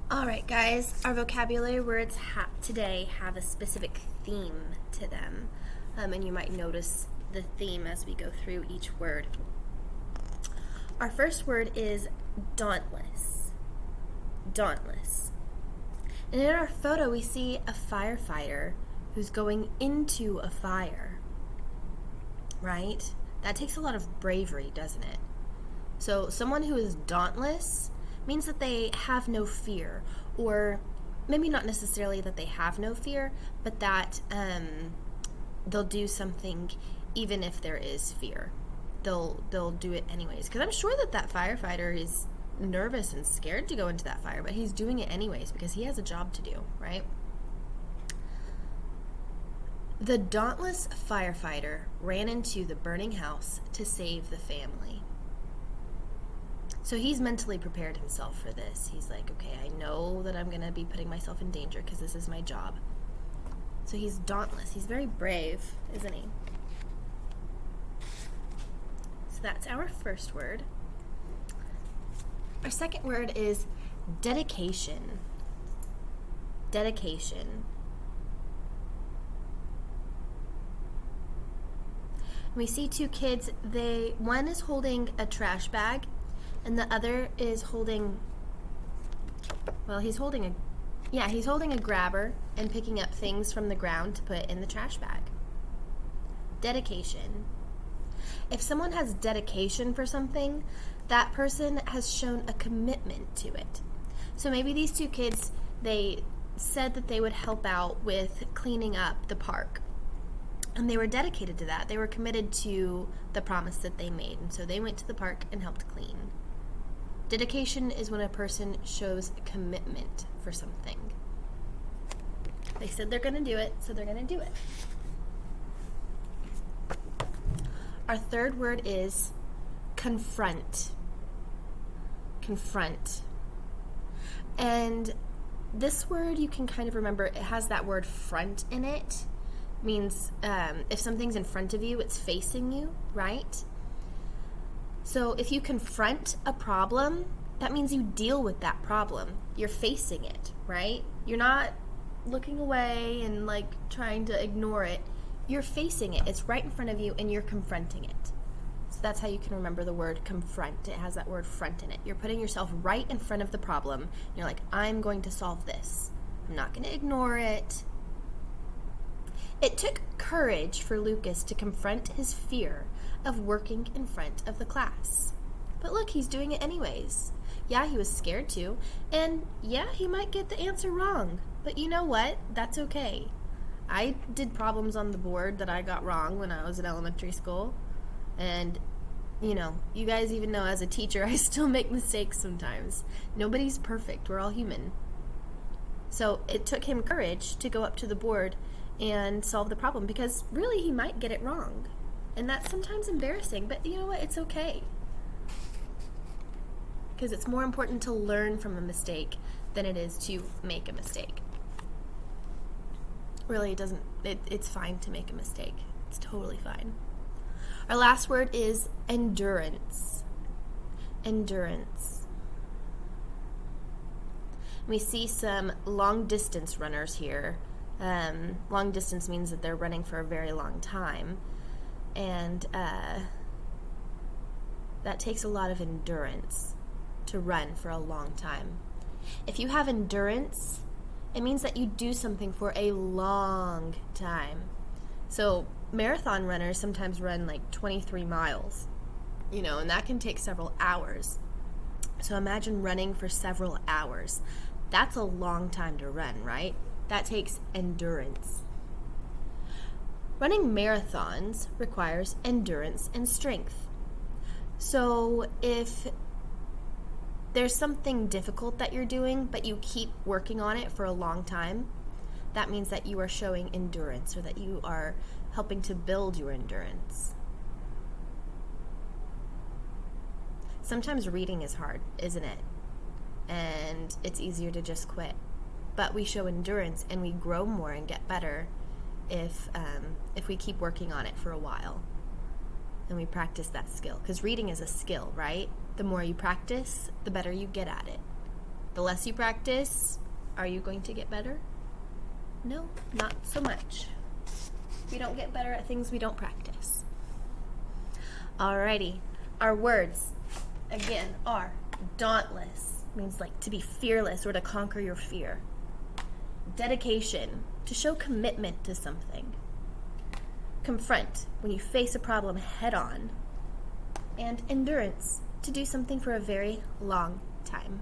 All right, guys, our vocabulary words today have a specific theme to them, and you might notice the theme as we go through each word. Our first word is dauntless. Dauntless. And in our photo, we see a firefighter who's going into a fire, right? That takes a lot of bravery, doesn't it? So someone who is dauntless means that they have no fear, or maybe not necessarily that they have no fear, but that they'll do something even if there is fear. They'll do it anyways. Because I'm sure that firefighter is nervous and scared to go into that fire, but he's doing it anyways because he has a job to do, right? The dauntless firefighter ran into the burning house to save the family. So he's mentally prepared himself for this. He's like, okay, I know that I'm going to be putting myself in danger because this is my job. So he's dauntless. He's very brave, isn't he? So that's our first word. Our second word is dedication. Dedication. We see two kids. One is holding a trash bag, and the other is holding, he's holding a grabber and picking up things from the ground to put in the trash bag. Dedication. If someone has dedication for something, that person has shown a commitment to it. So maybe these two kids, they said that they would help out with cleaning up the park. And they were dedicated to that. They were committed to the promise that they made. And so they went to the park and helped clean. Dedication is when a person shows commitment for something. They said they're going to do it, so they're going to do it. Our third word is confront. Confront. And this word you can kind of remember, it has that word front in it. Means if something's in front of you, it's facing you, right? So if you confront a problem, that means you deal with that problem. You're facing it, right? You're not looking away and like trying to ignore it. You're facing it. It's right in front of you and you're confronting it. So that's how you can remember the word confront. It has that word front in it. You're putting yourself right in front of the problem. You're like, I'm going to solve this. I'm not going to ignore it. It took courage for Lucas to confront his fear of working in front of the class. But look, he's doing it anyways. Yeah, he was scared to, and yeah, he might get the answer wrong. But you know what? That's okay. I did problems on the board that I got wrong when I was in elementary school. And, you guys even know as a teacher, I still make mistakes sometimes. Nobody's perfect. We're all human. So it took him courage to go up to the board and solve the problem, because really he might get it wrong. And that's sometimes embarrassing, but you know what? It's okay. Because it's more important to learn from a mistake than it is to make a mistake. Really, it's fine to make a mistake. It's totally fine. Our last word is endurance. Endurance. We see some long distance runners here. Long distance means that they're running for a very long time, and that takes a lot of endurance to run for a long time. If you have endurance, it means that you do something for a long time. So marathon runners sometimes run like 23 miles, and that can take several hours. So imagine running for several hours. That's a long time to run, right? That takes endurance. Running marathons requires endurance and strength. So if there's something difficult that you're doing, but you keep working on it for a long time, that means that you are showing endurance, or that you are helping to build your endurance. Sometimes reading is hard, isn't it? And it's easier to just quit. But we show endurance and we grow more and get better if we keep working on it for a while and we practice that skill. Because reading is a skill, right? The more you practice, the better you get at it. The less you practice, are you going to get better? No, not so much. We don't get better at things we don't practice. Alrighty, our words, again, are dauntless, means like to be fearless or to conquer your fear. Dedication, to show commitment to something. Confront, when you face a problem head on. And endurance, to do something for a very long time.